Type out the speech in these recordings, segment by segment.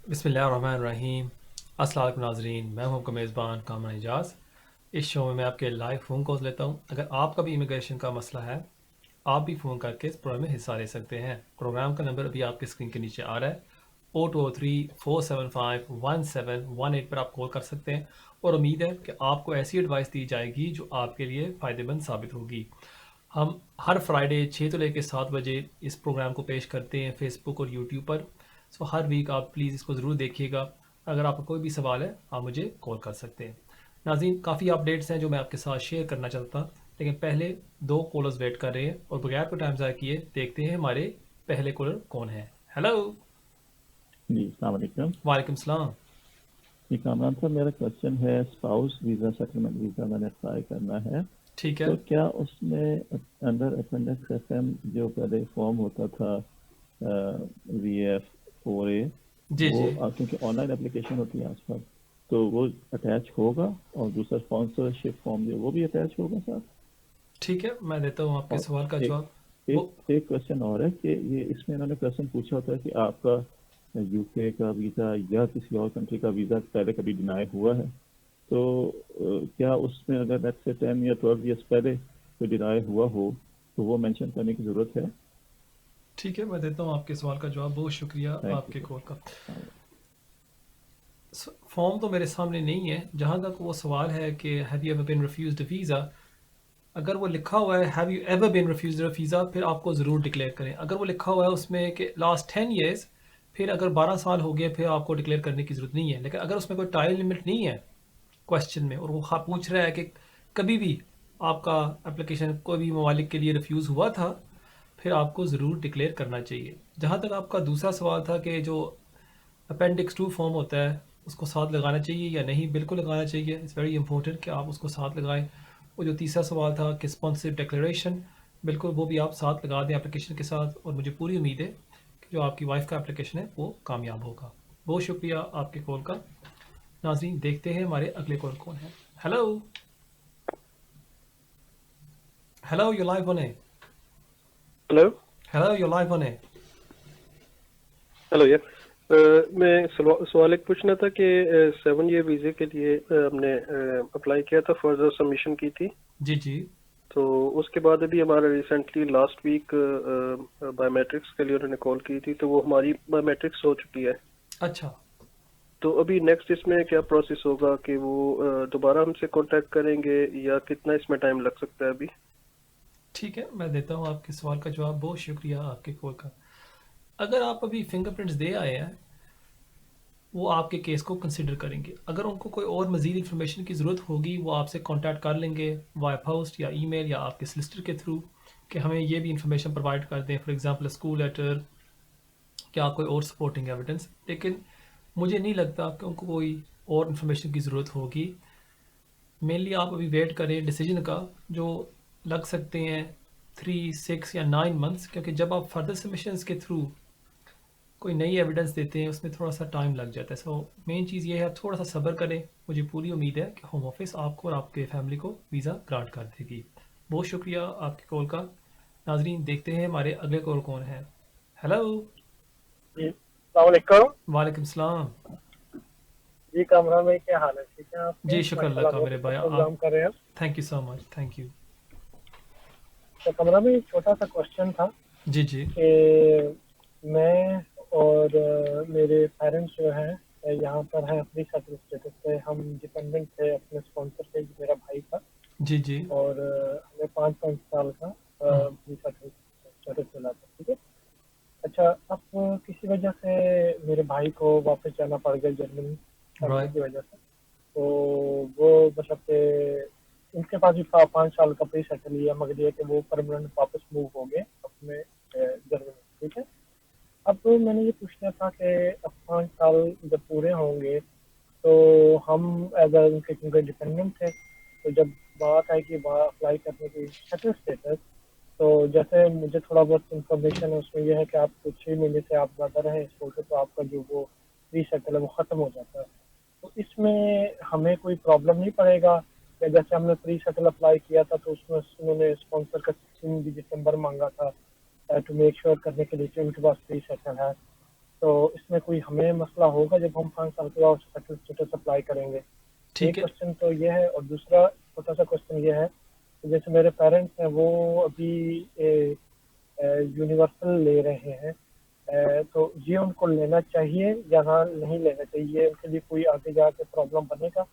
बिस्मिल्लाहिर्रहमानिर्रहीम। अस्सलाम वालेकुम नाज़रीन, मैं हूं आपका मेज़बान कामरान एजाज़। इस शो में मैं आपके लाइव फ़ोन कॉल्स लेता हूं। अगर आपका भी इमिग्रेशन का मसला है, आप भी फ़ोन करके इस प्रोग्राम में हिस्सा ले सकते हैं। प्रोग्राम का नंबर अभी आपकी स्क्रीन के नीचे आ रहा है। 0203-475-1718 पर आप कॉल कर सकते हैं और उम्मीद है कि आपको ऐसी एडवाइस दी जाएगी जो आपके लिए फ़ायदेमंद साबित होगी। हम हर फ्राइडे 6 से लेकर 7 बजे इस प्रोग्राम को पेश करते हैं फेसबुक और यूट्यूब पर। सो हर वीक आप प्लीज़ इसको ज़रूर देखिएगा। अगर आपका कोई भी सवाल है आप मुझे कॉल कर सकते हैं। नाज़रीन, काफ़ी अपडेट्स हैं जो मैं आपके साथ शेयर करना चाहता, लेकिन पहले दो कॉलर्स वेट कर रहे हैं और बगैर कोई टाइम ज़ाया किए देखते हैं हमारे पहले कॉलर कौन है। हेलो। जी अस्सलाम वालेकुम। वालेकुम सलाम। जी कामरान साहब, मेरा क्वेश्चन है स्पाउस वीज़ा सेटलमेंट वीज़ा मैंने अप्लाई करना है, ठीक है। तो क्या उसमें अंडर अपेंडिक्स FM जो पहले फॉर्म होता था VF4A, जी वो जी। क्योंकि ऑनलाइन एप्लीकेशन होती है आजकल, तो वो अटैच होगा और दूसरा स्पॉन्सरशिप फॉर्म जो वो भी अटैच होगा सर। ठीक है, मैं देता हूँ आपके और सवाल का एक जवाब। वो एक एक क्वेश्चन और है कि ये इसमें इन्होंने क्वेश्चन पूछा होता है कि आपका यूके का वीज़ा या किसी और कंट्री का वीज़ा पहले कभी डिनाई हुआ है, तो क्या उसमें अगर लेट्स से 10 या 12 ईयर्स पहले कोई डिनाई हुआ हो तो वो मेंशन करने की ज़रूरत है? ठीक है, मैं देता हूँ आपके सवाल का जवाब। बहुत शुक्रिया थैंक यू आपके कॉल का। सर। फॉर्म तो मेरे सामने नहीं है। जहाँ तक वो सवाल है कि have you ever been refused visa, अगर वो लिखा हुआ है have you ever been refused visa, फिर आपको ज़रूर डिक्लेयर करें। अगर वो लिखा हुआ है उसमें कि लास्ट 10 ईयर्स, फिर अगर 12 साल हो गए फिर आपको डिक्लेयर करने की ज़रूरत नहीं है। लेकिन अगर उसमें कोई टाइम लिमिट नहीं है क्वेश्चन में और वो पूछ रहा है कि कभी भी आपका एप्लीकेशन कोई भी ममालिक के लिए रिफ्यूज़ हुआ था, फिर आपको ज़रूर डिक्लेयर करना चाहिए। जहाँ तक आपका दूसरा सवाल था कि जो अपेंडिक्स 2 फॉर्म होता है उसको साथ लगाना चाहिए या नहीं, बिल्कुल लगाना चाहिए। इट्स वेरी इंपॉर्टेंट कि आप उसको साथ लगाएं। और जो तीसरा सवाल था कि स्पॉन्सरशिप डिक्लेरेशन, बिल्कुल वो भी आप साथ लगा दें एप्लीकेशन के साथ, और मुझे पूरी उम्मीद है कि जो आपकी वाइफ का एप्लीकेशन है वो कामयाब होगा। बहुत शुक्रिया आपके कॉल का। नाज़रीन, देखते हैं हमारे अगले कॉल कौन है। Hello. Hello, you live on है। Hello. Hello, you live on है। हेलो यार, मैं सवाल एक पूछना था कि 7 ईयर वीज़े के लिए हमने अप्लाई किया था, फर्दर सबमिशन की थी। जी जी। तो उसके बाद अभी हमारा रिसेंटली लास्ट वीक बायोमेट्रिक्स के लिए उन्होंने कॉल की थी, तो वो हमारी बायोमेट्रिक्स हो चुकी है। अच्छा। तो अभी नेक्स्ट इसमें क्या प्रोसेस होगा कि वो दोबारा हमसे कांटेक्ट करेंगे या कितना इसमें टाइम लग सकता है अभी? ठीक है, मैं देता हूँ आपके सवाल का जवाब। बहुत शुक्रिया आपके कॉल का। अगर आप अभी फिंगरप्रिंट्स दे आए हैं, वो आपके केस को कंसिडर करेंगे। अगर उनको कोई और मज़ीद इन्फॉर्मेशन की ज़रूरत होगी, वो आपसे कांटेक्ट कर लेंगे वाया पोस्ट या ईमेल या आपके सलिसिटर के थ्रू कि हमें ये भी इन्फॉर्मेशन प्रोवाइड कर दें, फॉर एग्जांपल स्कूल लेटर या कोई और सपोर्टिंग एविडेंस। लेकिन मुझे नहीं लगता कि उनको कोई और इन्फॉर्मेशन की ज़रूरत होगी। मेनली आप अभी वेट करें डिसीजन का, जो लग सकते हैं 3, 6 या 9 मंथ्स, क्योंकि जब आप फर्दर सबमिशंस के थ्रू कोई नई एविडेंस देते हैं उसमें थोड़ा सा टाइम लग जाता है। सो मेन चीज़ ये है, आप थोड़ा सा सब्र करें। मुझे पूरी उम्मीद है कि होम ऑफिस आपको और आपके फैमिली को वीज़ा ग्रांट कर देगी। बहुत शुक्रिया आपके कॉल का। नाजरीन, देखते हैं हमारे अगले कॉल कौन है। हेलो। जी अस्सलाम वालेकुम। वालेकुम सलाम। जी कामरान भाई, क्या हाल है? ठीक है आपके? जी शुक्र अल्लाह माशाल्लाह का बहुत मेरे अच्छा भाई। प्रोग्राम आप? कर रहे हैं आप। Thank you so much. Thank you. तो कामरान भाई, एक छोटा सा क्वेश्चन था जी जी। कि मैं और मेरे पेरेंट्स जो हैं यहाँ पर हैं फ्री सेटल स्टेटस पे। हम डिपेंडेंट थे अपने स्पॉन्सर पे, मेरा भाई था। जी जी। और हमें 5-5 साल का हम्म। फ्री सेटल स्टेटस मिला था, ठीक है। अच्छा, अब किसी वजह से मेरे भाई को वापस जाना पड़ गया जर्मनी फैमिली राइट। की वजह से। तो वो मतलब कि उनके पास भी 5 साल का प्री सेटल लिया, मगर ये कि वो परमानेंट वापस मूव हो गए अपने जर्मनी, ठीक है। अब तो मैंने ये पूछना था कि अब 5 साल जब पूरे होंगे तो हम एज उनके क्योंकि डिपेंडेंट थे, तो जब बात आई कि वहाँ अप्लाई करने की सेटल स्टेटस, तो जैसे मुझे थोड़ा बहुत इन्फॉर्मेशन है उसमें यह है कि आप कुछ 6 महीने से आप ज़्यादा रहें इस वक्त, तो आपका जो वो प्री सेटल है वो ख़त्म हो जाता है। तो इसमें हमें कोई प्रॉब्लम नहीं पड़ेगा कि जैसे हमने प्री सेटल अप्लाई किया था तो उसमें उन्होंने स्पॉन्सर का 3 डिजिट नंबर मांगा था टू मेक श्योर करने के लिए कि उनके पास प्री सेटल है। तो इसमें कोई हमें मसला होगा जब हम 5 साल के बाद सेटल स्टेटस अप्लाई करेंगे? एक ठीक है। क्वेश्चन तो ये है, और दूसरा छोटा सा क्वेश्चन ये है कि जैसे मेरे पेरेंट्स हैं वो अभी यूनिवर्सल ले रहे हैं, तो ये उनको लेना चाहिए या ना नहीं लेना चाहिए? उनके लिए कोई आगे जाके प्रॉब्लम बनेगा?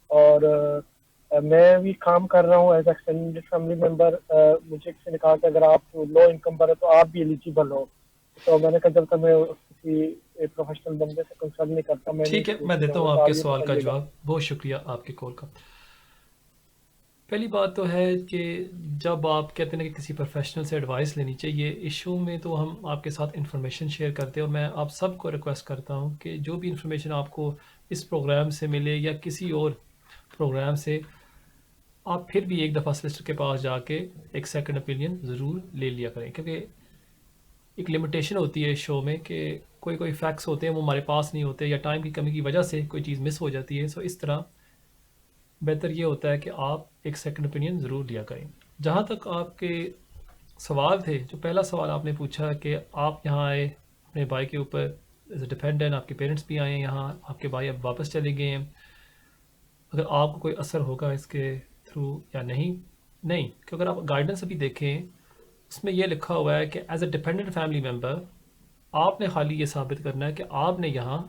और मैं भी काम कर रहा हूँ एज एक्सटेंडेड फैमिली मेंबर। मुझे किसी ने कहा कि अगर आप लो इनकम पर है तो आप भी एलिजिबल हो। तो मैंने कहा जब तक मैं किसी प्रोफेशनल बंदे से कंसल्ट नहीं करता मैं नहीं ठीक है, मैं लेके देता हूँ जाऊंगा। तो आपके आप ये सवाल का बताइएगा। जवाब। बहुत शुक्रिया आपके कॉल का। पहली बात तो है कि जब आप कहते हैं कि किसी प्रोफेशनल से एडवाइस लेनी चाहिए इशू में, तो हम आपके साथ इंफॉर्मेशन शेयर करते हैं, और मैं आप सबको रिक्वेस्ट करता हूँ कि जो भी इंफॉर्मेशन आपको इस प्रोग्राम से मिले या किसी और प्रोग्राम से, आप फिर भी एक दफ़ा सॉलिसिटर के पास जाके एक सेकंड ओपिनियन ज़रूर ले लिया करें, क्योंकि एक लिमिटेशन होती है इस शो में कि कोई फैक्ट्स होते हैं वो हमारे पास नहीं होते, या टाइम की कमी की वजह से कोई चीज़ मिस हो जाती है। सो इस तरह बेहतर ये होता है कि आप एक सेकंड ओपिनियन ज़रूर लिया करें। जहाँ तक आपके सवाल थे, जो पहला सवाल आपने पूछा कि आप यहाँ आए अपने भाई के ऊपर एज ए डिपेंडेंट, आपके पेरेंट्स भी आए हैं यहाँ, आपके भाई अब वापस चले गए हैं, अगर आपको कोई असर होगा इसके थ्रू या नहीं? नहीं, क्योंकि अगर आप गाइडेंस अभी देखें उसमें यह लिखा हुआ है कि as a dependent family member आपने खाली ये साबित करना है कि आपने यहाँ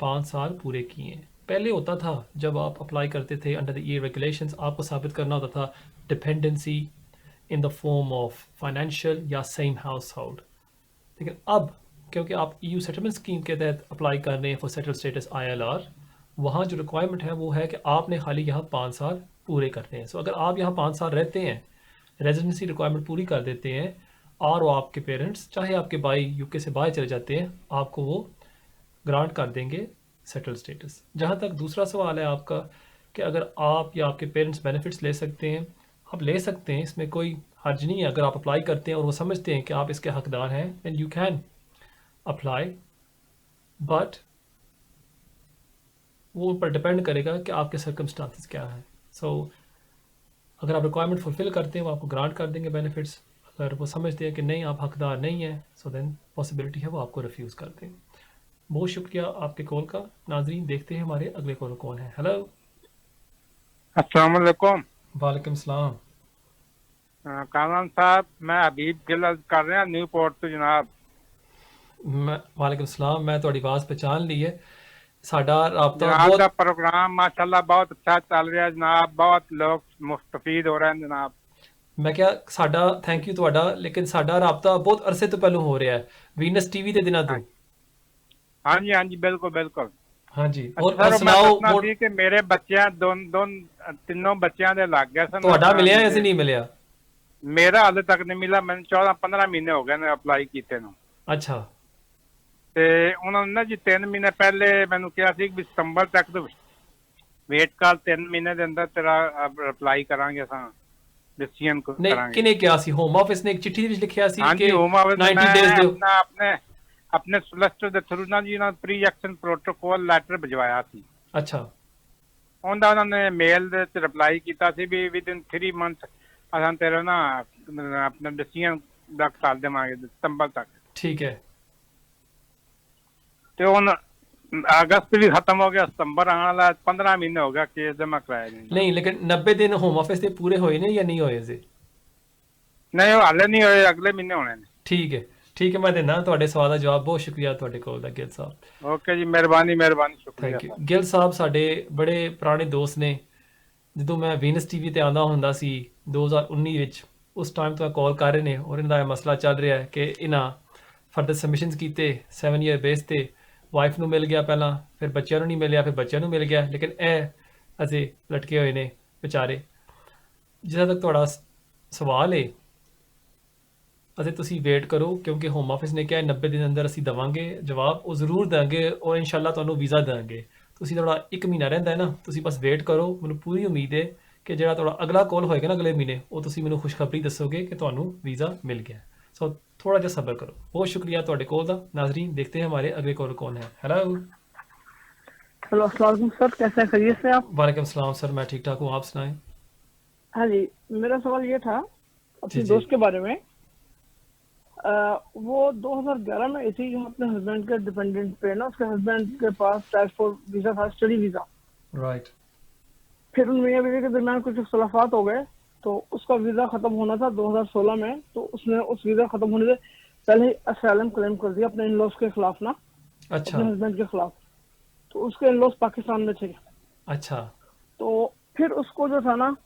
5 साल पूरे किए हैं। पहले होता था जब आप अप्लाई करते थे अंडर द ई रेगुलेशंस, आपको साबित करना होता था dependency in the form of financial या सेम हाउस होल्ड। लेकिन अब क्योंकि आप EU सेटलमेंट स्कीम के तहत अप्लाई कर रहे हैं फॉर सेटल स्टेटस ILR, वहाँ जो रिक्वायरमेंट है वो है कि आपने खाली यहाँ 5 साल पूरे करते हैं। सो अगर आप यहाँ 5 साल रहते हैं, रेजिडेंसी रिक्वायरमेंट पूरी कर देते हैं, और वो आपके पेरेंट्स चाहे आपके भाई UK से बाहर चले जाते हैं, आपको वो ग्रांट कर देंगे सेटल स्टेटस। जहाँ तक दूसरा सवाल है आपका कि अगर आप या आपके पेरेंट्स बेनिफिट्स ले सकते हैं, आप ले सकते हैं, इसमें कोई हर्ज नहीं है। अगर आप अप्लाई करते हैं और वो समझते हैं कि आप इसके हकदार हैं, then you can apply, but वो उन पर डिपेंड करेगा कि आपके सर्कमस्टांसिस क्या हैं। सो अगर आप रिक्वायरमेंट फुलफिल करते हैं वो आपको ग्रांट कर देंगे बेनिफिट्स। अगर वो समझते हैं कि नहीं आप हकदार नहीं हैं, सो देन पॉसिबिलिटी है वो आपको रिफ्यूज़ कर दें। बहुत शुक्रिया आपके कॉल का। नाजरीन देखते हैं हमारे अगले कॉल कौन है। हेलो, अस्सलाम वालेकुम। वालेकुम सलाम। कामरान साहब, मैं हबीब गिल कर रहा न्यू पोर्ट तो जनाब। वालेकुम सलाम। मैं ਤੁਹਾਡੀ आवाज़ पहचान ली है। साडा राब्ता जनाब बहुत का प्रोग्राम माशाल्लाह बहुत अच्छा चल रहा है जनाब, बहुत लोग मुस्तफीद हो रहे हैं जनाब। मैं क्या साडा थैंक यू ਤੁਹਾਡਾ, लेकिन साडा राब्ता बहुत अरसे तो पहलों हो रहा है वीनस टीवी ਦੇ ਦਿਨਾਂ ਤੋਂ। हाँ जी हाँ जी, बिल्कुल बिल्कुल। हाँ जी, अच्छा और सर, मैं सुनाओ दसना सी कि मेरे बच्चों तीनों बच्चों के लग गए सन। ਤੁਹਾਡਾ ਮਿਲਿਆ या नहीं मिलिया? मेरा हाले तक नहीं मिला, मैंने 14-15 महीने हो गए ने अप्लाई किए नु। अच्छा, ते उन्होंने ना जी 3 महीने पहले मैंने कहा सी कि सितंबर तक तो वेट कर, 3 महीने के अंदर तेरा अप्लाई करांगे असां डिसीजन को नहीं करांगे। किने क्या सी होम ऑफिस ने एक चिट्ठी ਵਿੱਚ ਲਿਖਿਆ ਸੀ हाँ कि जी, होम ऑफिस 90 डेज ਦਿਓ। अपने सोलिसिटर के थ्रू ना जी प्री एक्शन प्रोटोकॉल लैटर भिजवाया सी। अच्छा, ਉਹਦਾ ਉਹਨਾਂ ਨੇ ਮੇਲ ਦੇ ਤੇ ਰਿਪਲਾਈ ਕੀਤਾ ਸੀ ਵੀ ਵਿਦਿਨ 3 ਮੰਥ ਅਸਾਂ ਤੇਰਾ ਨਾ ਆਪਣਾ ਡਿਸੀਜਨ ਦਾ ਕਰ ਦੇਵਾਂਗੇ ਸਤੰਬਰ ਤੱਕ। ठीक है। ਤੇ ਹੁਣ अगस्त भी खत्म हो गया, सितंबर आने वाला, 15 महीने हो गया केस जमा कराया नहीं लेकिन 90 दिन होम ऑफिस ਦੇ ਪੂਰੇ ਹੋਏ ਨੇ ਜਾਂ ਨਹੀਂ ਹੋਏ ਸੀ? नहीं वो हाले नहीं होए, अगले महीने होने ने। ठीक है मैं देना ਤੁਹਾਡੇ ਸਵਾਲ ਦਾ ਜਵਾਬ। ਬਹੁਤ ਸ਼ੁਕਰੀਆ ਤੁਹਾਡੇ ਕੋਲ ਦਾ ਗਿਲ ਸਾਹਿਬ। ओके जी, मेहरबानी शुक्रिया। Thank you. ਗਿਲ ਸਾਹਿਬ ਸਾਡੇ ਬੜੇ ਪੁਰਾਣੇ ਦੋਸਤ ਨੇ। ਜਦੋਂ ਮੈਂ ਵੀਨਸ ਟੀਵੀ ਤੇ ਆਉਂਦਾ ਹੁੰਦਾ ਸੀ 2019 ਵਿੱਚ, ਉਸ ਟਾਈਮ ਤੋਂ ਕਾਲ ਕਰ ਰਹੇ ਨੇ, ਔਰ ਇਹਨਾਂ ਦਾ ਇਹ ਮਸਲਾ ਚੱਲ ਰਿਹਾ ਹੈ ਕਿ ਇਹਨਾਂ ਫਰਦਰ ਸਬਮਿਸ਼ਨਸ ਕੀਤੇ 7 ਈਅਰ ਬੇਸ ਤੇ। ਵਾਈਫ ਨੂੰ ਮਿਲ ਗਿਆ ਪਹਿਲਾਂ, ਫਿਰ ਬੱਚਿਆਂ ਨੂੰ ਨਹੀਂ ਮਿਲਿਆ, ਫਿਰ ਬੱਚਿਆਂ ਨੂੰ ਮਿਲ ਗਿਆ, ਲੇਕਿਨ ਇਹ ਅਜੇ ਲਟਕੇ ਹੋਏ ਨੇ ਵਿਚਾਰੇ। ਜਿੱਥੇ ਤੱਕ ਤੁਹਾਡਾ ਸਵਾਲ ਹੈ, ਅਤੇ ਤੁਸੀਂ ਵੇਟ ਕਰੋ, ਕਿਉਂਕਿ ਹੋਮ ਆਫਿਸ ਨੇ ਕਿਹਾ 90 ਦਿਨ ਅੰਦਰ ਅਸੀਂ ਦੇਵਾਂਗੇ ਜਵਾਬ। ਉਹ ਜ਼ਰੂਰ ਦੇਵਾਂਗੇ, ਔਰ ਇਨਸ਼ਾਅੱਲਾ ਤੁਹਾਨੂੰ ਵੀਜ਼ਾ ਦੇਵਾਂਗੇ। ਤੁਸੀਂ ਤੁਹਾਡਾ 1 ਮਹੀਨਾ ਰਹਿੰਦਾ ਹੈ ਨਾ, ਤੁਸੀਂ ਬਸ ਵੇਟ ਕਰੋ। ਮੈਨੂੰ ਪੂਰੀ ਉਮੀਦ ਹੈ ਕਿ ਜਿਹੜਾ ਤੁਹਾਡਾ ਅਗਲਾ ਕਾਲ ਹੋਏਗਾ ਨਾ ਅਗਲੇ ਮਹੀਨੇ, ਉਹ ਤੁਸੀਂ ਮੈਨੂੰ ਖੁਸ਼ਖਬਰੀ ਦੱਸੋਗੇ ਕਿ ਤੁਹਾਨੂੰ ਵੀਜ਼ਾ ਮਿਲ ਗਿਆ। सो थोड़ा जा सब्र करो। बहुत शुक्रिया ਤੁਹਾਡੇ ਕੋਲ ਦਾ। नाजरीन देखते हैं हमारे अगले कॉल कौन है। हेलो हेलो, अस्सलाम वालेकुम सर, कैसे हैं, खैरियत से आप? वालेकुम सलाम सर, मैं ठीक ठाक हूँ, आप सुनाएं। हाँ जी, मेरा सवाल ये था जी, अपने जी। दोस्त के बारे में। वो 2011 में आई थी, जो अपने हस्बैंड के डिपेंडेंट पे ना, उसके हस्बैंड के पास टाइप 4 वीजा था, स्टडी वीजा। राइट। फिर उन मियां बीवी के दरमियान कुछ इख्तलाफात हो गए, तो उसका वीजा खत्म होना था 2016 में, तो उसने उस वीजा खत्म होने से पहले ही असाइलम क्लेम कर दिया अपने इन लॉज के खिलाफ ना, अच्छा अपने हस्बैंड के खिलाफ। तो उसके इन लॉज पाकिस्तान में थे। अच्छा तो फिर उसको जो था ना,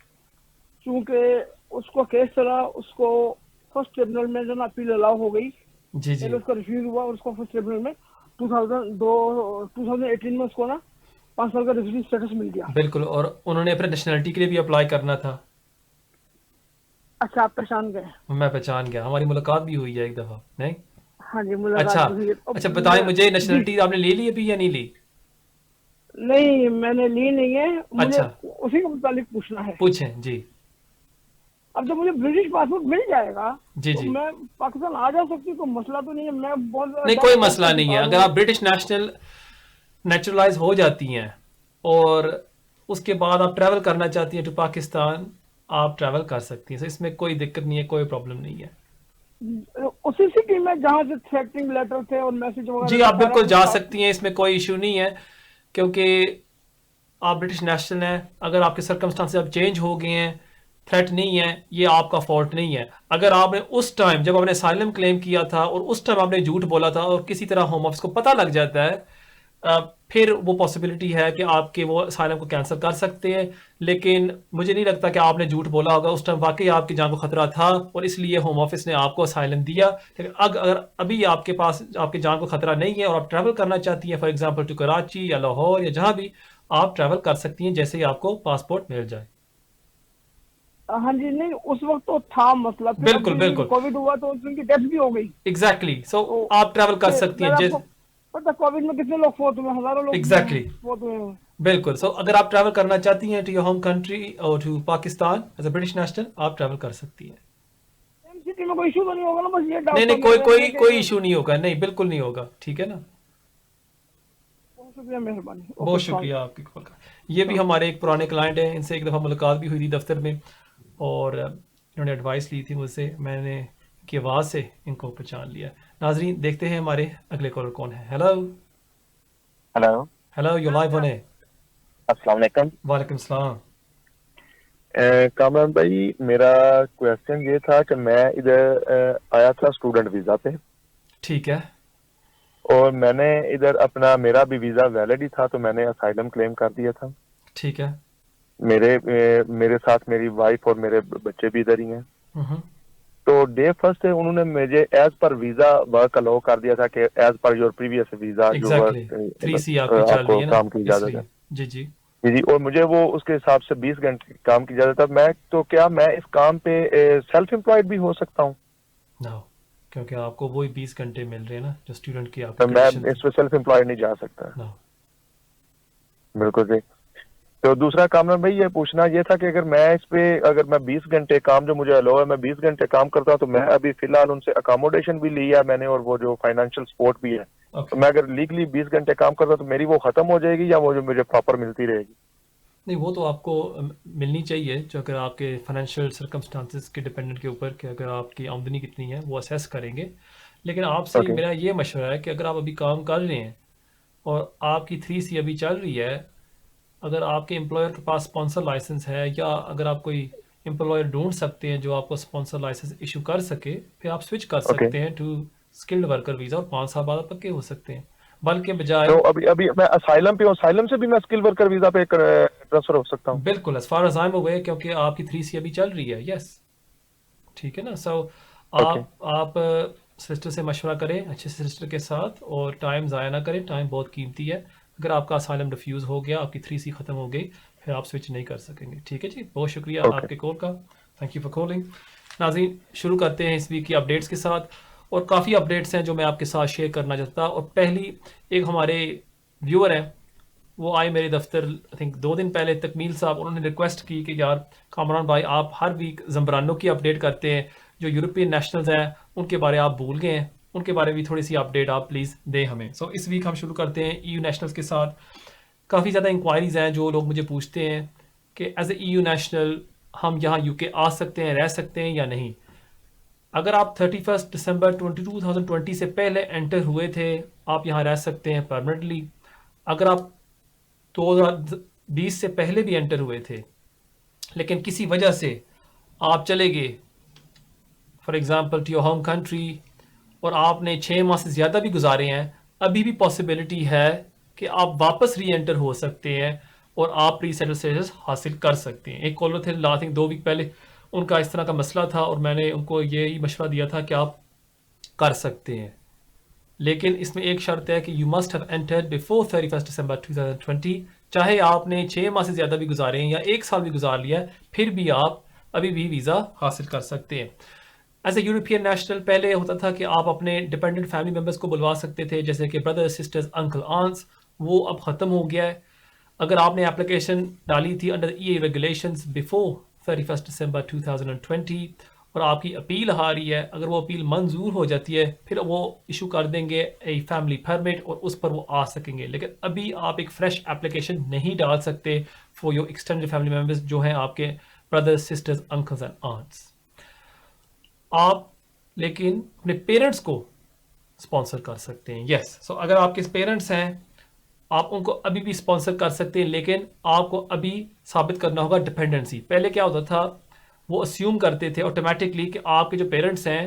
चूंकि उसको केस चला, उसको फर्स्ट ट्रिब्यूनल में जो ना अपील अलाउ हो गई, जी जी पहले उसका रिफ्यूज हुआ और उसको फर्स्ट ट्रिब्यूनल में 2018 में उसको ना 5 साल का रेजिडेंट स्टेटस मिल गया। बिल्कुल। और उन्होंने अपने नेशनलिटी के लिए भी अप्लाई करना था। अच्छा, आप पहचान गए? मैं पहचान गया, हमारी मुलाकात भी हुई है एक दफा, नहीं? हाँ जी, मुलाकात अच्छा भी हुई है। अब अच्छा, बताएं मुझे, जी, नेशनलिटी आपने ले ली अभी या नहीं ली? नहीं मैंने ली नहीं है, मुझे अच्छा, उसी के मुतालिक पूछना है। पूछें जी। अब जब मुझे ब्रिटिश पासपोर्ट मिल जाएगा जी तो जी। मैं पाकिस्तान आ जा सकती हूँ, कोई मसला तो नहीं है। मैं बहुत नहीं, कोई मसला नहीं है। अगर आप ब्रिटिश नेशनल नेचुरलाइज हो जाती हैं और उसके बाद आप ट्रैवल करना चाहती हैं टू पाकिस्तान, आप ट्रैवल कर सकती हैं। तो इसमें कोई दिक्कत नहीं है, कोई प्रॉब्लम नहीं है। उसी सिटी में जहाँ से थ्रेटनिंग लेटर थे और मैसेज वगैरह जी, था, आप सारा बिल्कुल कुछ जा था। सकती हैं, इसमें कोई इशू नहीं है, क्योंकि आप ब्रिटिश नेशनल हैं। अगर आपके सर्कमस्टांसेस अब चेंज हो गए हैं, थ्रेट नहीं है, ये आपका फॉल्ट नहीं है। अगर आपने उस टाइम जब आपने असाइलम क्लेम किया था और उस टाइम आपने झूठ बोला था और किसी तरह होम ऑफिस को पता लग जाता है, फिर वो पॉसिबिलिटी है कि आपके वो असाइलम को कैंसिल कर सकते हैं। लेकिन मुझे नहीं लगता कि आपने झूठ बोला होगा। उस टाइम वाकई आपकी जान को खतरा था और इसलिए होम ऑफिस ने आपको असाइलम दिया। लेकिन अगर अभी आपके पास आपकी जान को खतरा नहीं है और आप ट्रैवल करना चाहती हैं, फॉर एग्जांपल टू कराची या लाहौर या जहां भी, आप ट्रैवल कर सकती हैं जैसे ही आपको पासपोर्ट मिल जाए। हाँ जी, नहीं उस वक्त तो था मसला, फिर बिल्कुल अभी बिल्कुल, कोविड हुआ तो उनकी डेथ भी हो गई। एग्जैक्टली। सो तो आप ट्रैवल कर फिर सकती हैं मैंने जिस आपको पता, कोविड में कितने लोग फौत हुए, हजारों लोग एग्जैक्टली फौत हुए हैं। बिल्कुल। सो अगर आप ट्रैवल करना चाहती हैं टू योर होम कंट्री और to Pakistan as a British national, आप ट्रैवल कर सकती हैं। सेम सिटी में कोई इशू तो नहीं होगा ना? बस ये नहीं डाउट था नहीं, कोई मेरे कोई में कोई कि। इशू नहीं होगा, नहीं बिल्कुल नहीं होगा, ठीक है ना? बहुत शुक्रिया, मेहरबानी। बहुत शुक्रिया आपकी कॉल का। ये भी हमारे एक पुराने क्लाइंट हैं, इनसे एक दफ़ा मुलाकात भी हुई थी दफ्तर में और इन्होंने एडवाइस ली थी मुझसे, मैंने इनकी आवाज़ से इनको पहचान लिया। नाजरीन, देखते हैं हमारे अगले कॉलर कौन है। Hello hello, hello, you live on है। अस्सलाम वालेकुम। वालेकुम सलाम। कामरान भाई, मेरा क्वेश्चन ये था कि मैं इधर आया था स्टूडेंट वीज़ा पे ठीक है और मैंने इधर अपना, मेरा भी वीज़ा वैलिड ही था, तो मैंने असाइलम क्लेम कर दिया था। ठीक है। मेरे साथ मेरी वाइफ और मेरे बच्चे भी इधर ही हैं। हम्म, तो डे फर्स्ट से उन्होंने मुझे as per visa work allow कर दिया था कि एज पर योर प्रीवियस वीज़ा जो एग्जैक्टली। वर्क 3C आपकी चल रही आपको है ना, काम की इजाज़त इसलिए। है। जी जी। जी जी, और मुझे वो उसके हिसाब से 20 घंटे काम की इजाज़त है। मैं तो क्या मैं इस काम पे सेल्फ एम्प्लॉयड भी हो सकता हूँ? ना, क्योंकि आपको वही 20 घंटे मिल रहे हैं ना जो स्टूडेंट की तो आपकी मैं कंडीशन इस पे सेल्फ एम्प्लॉयड नहीं जा सकता। ना। बिल्कुल जी। तो दूसरा कामरान भाई, ये पूछना ये था कि अगर मैं इस पे, अगर मैं 20 घंटे काम जो मुझे अलाउ है, मैं 20 घंटे काम करता हूँ, तो मैं अभी फिलहाल उनसे अकोमोडेशन भी लिया है मैंने और वो जो फाइनेंशियल सपोर्ट भी है। तो ओके। मैं अगर लीगली 20 घंटे काम करता हूँ तो मेरी वो खत्म हो जाएगी या वो जो मुझे प्रॉपर मिलती रहेगी? नहीं, वो तो आपको मिलनी चाहिए, जो अगर आपके फाइनेंशियल सर्कमस्टांसेस के डिपेंडेंट के ऊपर कि अगर आपकी आमदनी कितनी है वो असेस करेंगे। लेकिन आपसे ओके। मेरा ये मशवरा है कि अगर आप अभी काम कर रहे हैं और आपकी 3C अभी चल रही है, अगर आपके एम्प्लॉयर के पास स्पॉन्सर लाइसेंस है या अगर आप कोई एम्प्लॉयर ढूंढ सकते हैं जो आपको स्पॉन्सर लाइसेंस इशू कर सके, फिर आप स्विच कर ओके। सकते हैं टू स्किल्ड वर्कर वीज़ा और 5 साल बाद आप पक्के हो सकते हैं। बल्कि बजाय तो अभी अभी मैं असाइलम पे हूँ, असाइलम से भी मैं स्किल वर्कर वीजा पे ट्रांसफर हो सकता हूँ? बिल्कुल, as far as I am aware, क्योंकि आपकी 3C अभी चल रही है। यस, ठीक है ना? So okay. आप सिस्टर से मशवरा करें, अच्छे सिस्टर के साथ, और टाइम ज़ाया ना करें, टाइम बहुत कीमती है। अगर आपका असाइलम रिफ्यूज़ हो गया, आपकी 3C ख़त्म हो गई, फिर आप स्विच नहीं कर सकेंगे। ठीक है जी, बहुत शुक्रिया ओके। आपके कॉल का। Thank you for calling. नाज़रीन, शुरू करते हैं इस वीक की अपडेट्स के साथ, और काफ़ी अपडेट्स हैं जो मैं आपके साथ शेयर करना चाहता। और पहली, एक हमारे व्यूअर हैं, वो आए मेरे दफ्तर आई थिंक 2 दिन पहले, तकमील साहब। उन्होंने रिक्वेस्ट की कि यार कामरान भाई, आप हर वीक जम्बरानो की अपडेट करते हैं, जो यूरोपियन नेशनल्स हैं उनके बारे आप भूल गए हैं, उनके बारे में भी थोड़ी सी अपडेट आप प्लीज़ दें हमें। सो इस वीक हम शुरू करते हैं EU नेशनल्स के साथ। काफ़ी ज़्यादा इंक्वायरीज़ हैं, जो लोग मुझे पूछते हैं कि एज ए EU नेशनल हम यहाँ UK आ सकते हैं, रह सकते हैं या नहीं। अगर आप 31 दिसंबर 2020 से पहले एंटर हुए थे, आप यहाँ रह सकते हैं परमानेंटली। अगर आप 2020 से पहले भी एंटर हुए थे लेकिन किसी वजह से आप चले गए for example to your home country और आपने 6 माह से ज़्यादा भी गुजारे हैं, अभी भी पॉसिबिलिटी है कि आप वापस री एंटर हो सकते हैं और आप प्री सेटल स्टेटस हासिल कर सकते हैं। एक कॉलर थे आई थिंक 2 वीक पहले, उनका इस तरह का मसला था और मैंने उनको यही मशवरा दिया था कि आप कर सकते हैं, लेकिन इसमें एक शर्त है कि you must have entered before 31 दिसंबर 2020। चाहे आपने 6 माह से ज़्यादा भी गुजारे हैं या 1 साल भी गुजार लिया है, फिर भी आप अभी भी वीज़ा हासिल कर सकते हैं। एज ए यूरोपियन नेशनल पहले होता था कि आप अपने डिपेंडेंट फैमिली मेम्बर्स को बुलवा सकते थे, जैसे कि ब्रदर्स, सिस्टर्स, अंकल, आंट्स। वो अब ख़त्म हो गया है। अगर आपने एप्लीकेशन डाली थी अंडर EA रेगुलेशंस बिफोर 31 दिसंबर 2020 और आपकी अपील आ रही है, अगर वो अपील मंजूर हो जाती है फिर वो इशू कर देंगे ए फैमिली परमिट और उस पर वो आ सकेंगे। लेकिन अभी आप एक फ्रेश एप्लीकेशन नहीं डाल सकते for your extended family members जो हैं आपके brothers, sisters, uncles and aunts. आप लेकिन अपने पेरेंट्स को स्पॉन्सर कर सकते हैं। यस, सो अगर आपके पेरेंट्स हैं आप उनको अभी भी स्पॉन्सर कर सकते हैं, लेकिन आपको अभी साबित करना होगा डिपेंडेंसी। पहले क्या होता था, वो अस्यूम करते थे ऑटोमेटिकली कि आपके जो पेरेंट्स हैं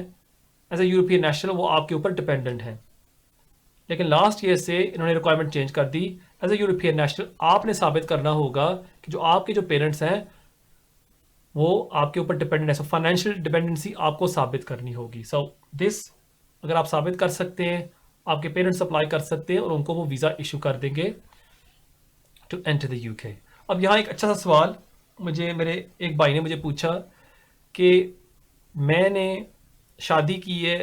एज ए यूरोपियन नेशनल वो आपके ऊपर डिपेंडेंट हैं, लेकिन लास्ट ईयर से इन्होंने रिक्वायरमेंट चेंज कर दी। एज ए यूरोपियन नेशनल आपने साबित करना होगा कि जो आपके जो पेरेंट्स हैं वो आपके ऊपर डिपेंडेंट है। सो फाइनेंशियल डिपेंडेंसी आपको साबित करनी होगी। सो दिस अगर आप साबित कर सकते हैं, आपके पेरेंट्स अप्लाई कर सकते हैं और उनको वो वीज़ा इशू कर देंगे टू एंटर द UK। अब यहाँ एक अच्छा सा सवाल मेरे एक भाई ने मुझे पूछा कि मैंने शादी की है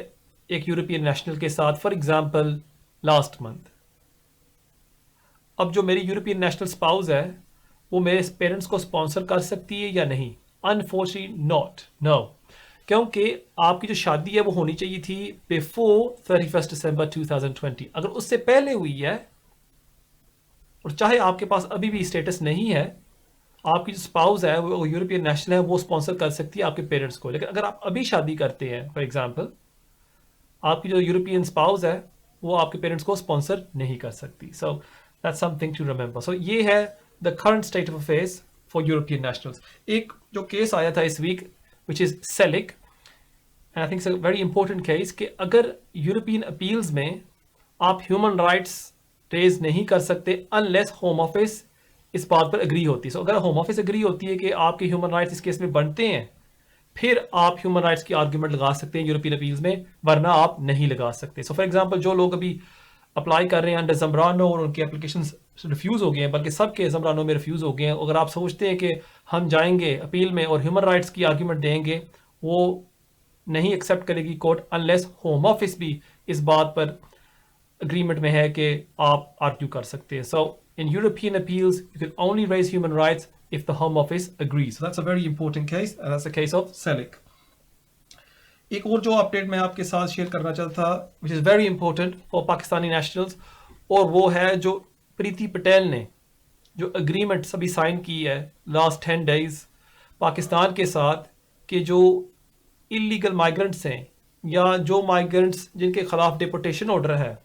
एक यूरोपियन नेशनल के साथ, फॉर एग्जांपल लास्ट मंथ। अब जो मेरी यूरोपियन नेशनल स्पाउस है वो मेरे पेरेंट्स को स्पॉन्सर कर सकती है या नहीं? अनफॉर्चुनेटली नॉट, नो, क्योंकि आपकी जो शादी है वो होनी चाहिए थी बिफोर 31 दिसंबर 2020। अगर उससे पहले हुई है और चाहे आपके पास अभी भी स्टेटस नहीं है, आपकी जो स्पाउस है वो यूरोपियन नेशनल है, वो स्पॉन्सर कर सकती है आपके पेरेंट्स को। लेकिन अगर आप अभी शादी करते हैं, फॉर एग्जांपल, आपकी जो यूरोपियन स्पाउस है वो आपके पेरेंट्स को स्पॉन्सर नहीं कर सकती। So that's something to remember. So ये है the current state of affairs for European nationals. एक जो केस आया था इस week which is Celik, and I think it's a very important case, कि अगर यूरोपियन अपील्स में आप ह्यूमन राइट्स रेज नहीं कर सकते अनलेस होम ऑफिस इस बात पर एग्री होती है। सो अगर होम ऑफिस एग्री होती है कि आपके ह्यूमन राइट्स इस केस में बनते हैं, फिर आप ह्यूमन राइट्स की आर्ग्यूमेंट लगा सकते हैं यूरोपियन अपील्स में, वरना आप नहीं लगा सकते। सो फॉर एग्जांपल जो लोग अभी अप्लाई कर रहे हैं अंडर जमरानो और उनके एप्लीकेशन रिफ्यूज़ हो गए हैं, बल्कि सबके जमरानो में रिफ्यूज़ हो गए हैं, अगर आप सोचते हैं कि हम जाएंगे अपील में और ह्यूमन राइट्स की आर्ग्यूमेंट देंगे, वो नहीं एक्सेप्ट करेगी कोर्ट अनलेस होम ऑफिस भी इस बात पर अग्रीमेंट में है कि आप आर्ग्यू कर सकते हैं। So in European appeals you can only raise human rights if the Home Office agrees. So that's a very important case, and that's the case of Selig. एक और जो अपडेट मैं आपके साथ शेयर करना चाहता था, which is very important for Pakistani nationals, और वो है जो प्रीति पटेल ने जो अग्रीमेंट सभी साइन की है लास्ट 10 days पाकिस्तान के साथ, कि जो इलीगल माइग्रेंट्स हैं या जो माइग्रेंट्स जिनके खिलाफ डिपोर्टेशन ऑर्डर है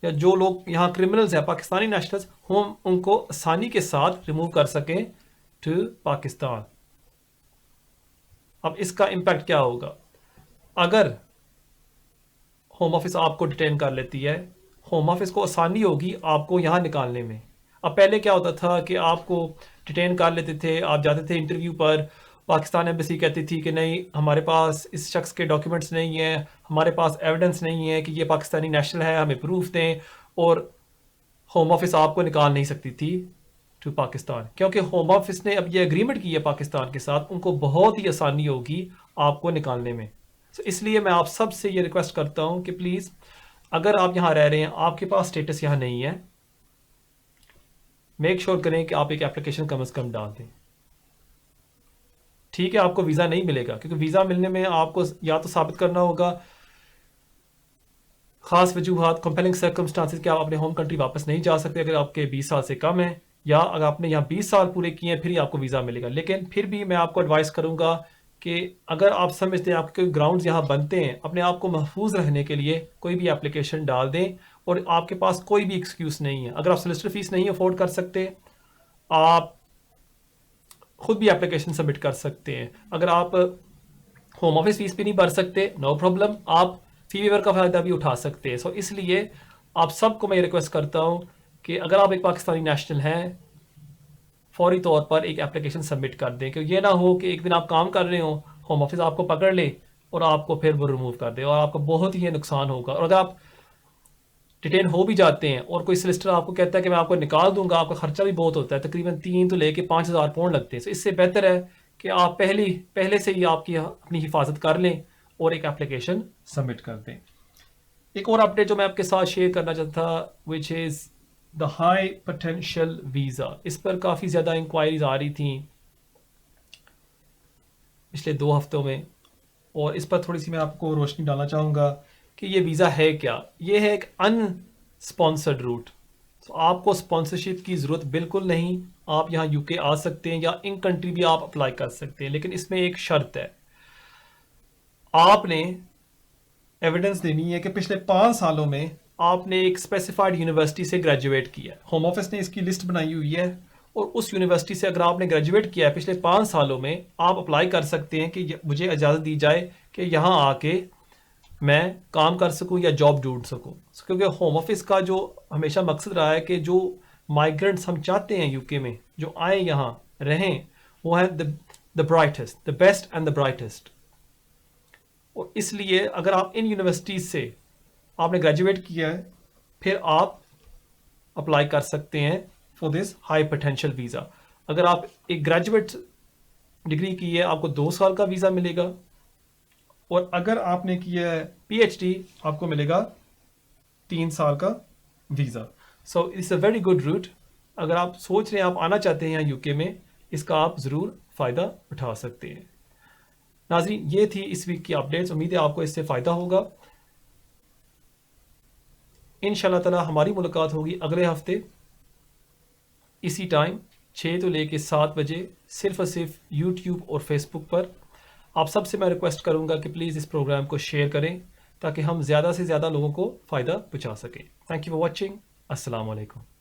या जो लोग यहाँ क्रिमिनल्स हैं, पाकिस्तानी नेशनल्स, हम उनको आसानी के साथ रिमूव कर सकें टू पाकिस्तान। अब इसका इम्पैक्ट क्या होगा? अगर होम ऑफिस आपको डिटेन कर लेती है, होम ऑफिस को आसानी होगी आपको यहाँ निकालने में। अब पहले क्या होता था कि आपको डिटेन कर लेते थे, आप जाते थे इंटरव्यू पर, पाकिस्तान एम्बेसी कहती थी कि नहीं हमारे पास इस शख्स के डॉक्यूमेंट्स नहीं हैं, हमारे पास एविडेंस नहीं है कि ये पाकिस्तानी नेशनल है, हमें प्रूफ दें, और होम ऑफिस आपको निकाल नहीं सकती थी टू पाकिस्तान। क्योंकि होम ऑफिस ने अब ये एग्रीमेंट की है पाकिस्तान के साथ, उनको बहुत ही आसानी होगी आपको निकालने में। तो इसलिए मैं आप सब से ये रिक्वेस्ट करता हूँ कि प्लीज़ अगर आप यहाँ रह रहे हैं, आपके पास स्टेटस यहाँ नहीं है, मेक श्योर करें कि आप एक एप्लीकेशन कम से कम डाल दें। ठीक है, आपको वीज़ा नहीं मिलेगा, क्योंकि वीज़ा मिलने में आपको या तो साबित करना होगा ख़ास वजूहात, कंपेलिंग सर्कमस्टांसेस, कि आप अपने होम कंट्री वापस नहीं जा सकते अगर आपके 20 साल से कम है, या अगर आपने यहाँ 20 साल पूरे किए हैं फिर ही आपको वीज़ा मिलेगा। लेकिन फिर भी मैं आपको एडवाइस करूँगा कि अगर आप समझते हैं आपके ग्राउंड्स यहाँ बनते हैं, अपने आप को महफूज रहने के लिए कोई भी एप्लीकेशन डाल दें और आपके पास कोई भी एक्सक्यूज़ नहीं है। अगर आप सोलिसिटर फीस नहीं अफोर्ड कर सकते, आप खुद भी एप्लीकेशन सबमिट कर सकते हैं। अगर आप होम ऑफिस फीस भी नहीं भर सकते, नो प्रॉब्लम, आप फी वेवर का फ़ायदा भी उठा सकते हैं। सो इसलिए आप सबको मैं रिक्वेस्ट करता हूँ कि अगर आप एक पाकिस्तानी नेशनल हैं, फौरी तौर पर एक एप्लीकेशन सबमिट कर दें, क्योंकि ये ना हो कि एक दिन आप काम कर रहे हो, होम ऑफिस आपको पकड़ ले और आपको फिर वो रिमूव कर दे और आपको बहुत ही नुकसान होगा। और अगर आप डिटेन हो भी जाते हैं और कोई सोलिसिटर आपको कहता है कि मैं आपको निकाल दूंगा, आपका खर्चा भी बहुत होता है, तकरीबन 3 तो लेके 5,000 पाउंड लगते हैं। तो इससे बेहतर है कि आप पहले से ही आपकी अपनी हिफाजत कर लें और एक एप्लीकेशन सबमिट कर दें। एक और अपडेट जो मैं आपके साथ शेयर करना चाहता था, which is the high potential visa. इस पर काफ़ी ज़्यादा इंक्वायरीज आ रही थी पिछले 2 हफ्तों में, और इस पर थोड़ी सी मैं आपको रोशनी डालना चाहूँगा कि ये वीज़ा है क्या। ये है एक अनस्पॉन्सर्ड रूट। तो आपको स्पॉन्सरशिप की ज़रूरत बिल्कुल नहीं, आप यहाँ यूके आ सकते हैं या इन कंट्री भी आप अप्लाई कर सकते हैं, लेकिन इसमें एक शर्त है, आपने एविडेंस देनी है कि पिछले 5 सालों में आपने एक स्पेसिफाइड यूनिवर्सिटी से ग्रेजुएट किया है। होम ऑफिस ने इसकी लिस्ट बनाई हुई है और उस यूनिवर्सिटी से अगर आपने ग्रेजुएट किया है पिछले 5 सालों में, आप अप्लाई कर सकते हैं कि मुझे इजाज़त दी जाए कि यहाँ आके मैं काम कर सकूँ या जॉब ढूंढ सकूँ। क्योंकि होम ऑफिस का जो हमेशा मकसद रहा है कि जो माइग्रेंट्स हम चाहते हैं यूके में जो आए यहाँ रहें, वो है the brightest, the best and the brightest. और इसलिए अगर आप इन यूनिवर्सिटीज़ से आपने ग्रेजुएट किया है, फिर आप अप्लाई कर सकते हैं for this high potential visa. अगर आप एक ग्रेजुएट डिग्री की है, आपको 2 साल का वीज़ा मिलेगा, और अगर आपने किया है PhD, आपको मिलेगा 3 साल का visa. So it's a very good route. अगर आप सोच रहे हैं आप आना चाहते हैं यहाँ यूके में, इसका आप ज़रूर फ़ायदा उठा सकते हैं। नाज़रीन, ये थी इस वीक की अपडेट्स। उम्मीद है आपको इससे फ़ायदा होगा। इंशाल्लाह ताला हमारी मुलाकात होगी अगले हफ्ते इसी टाइम 6 तो लेके 7 बजे, सिर्फ और सिर्फ यूट्यूब और फेसबुक पर। आप सबसे मैं रिक्वेस्ट करूंगा कि प्लीज़ इस प्रोग्राम को शेयर करें ताकि हम ज़्यादा से ज़्यादा लोगों को फ़ायदा पहुंचा सकें। Thank you for watching. अस्सलाम वालेकुम।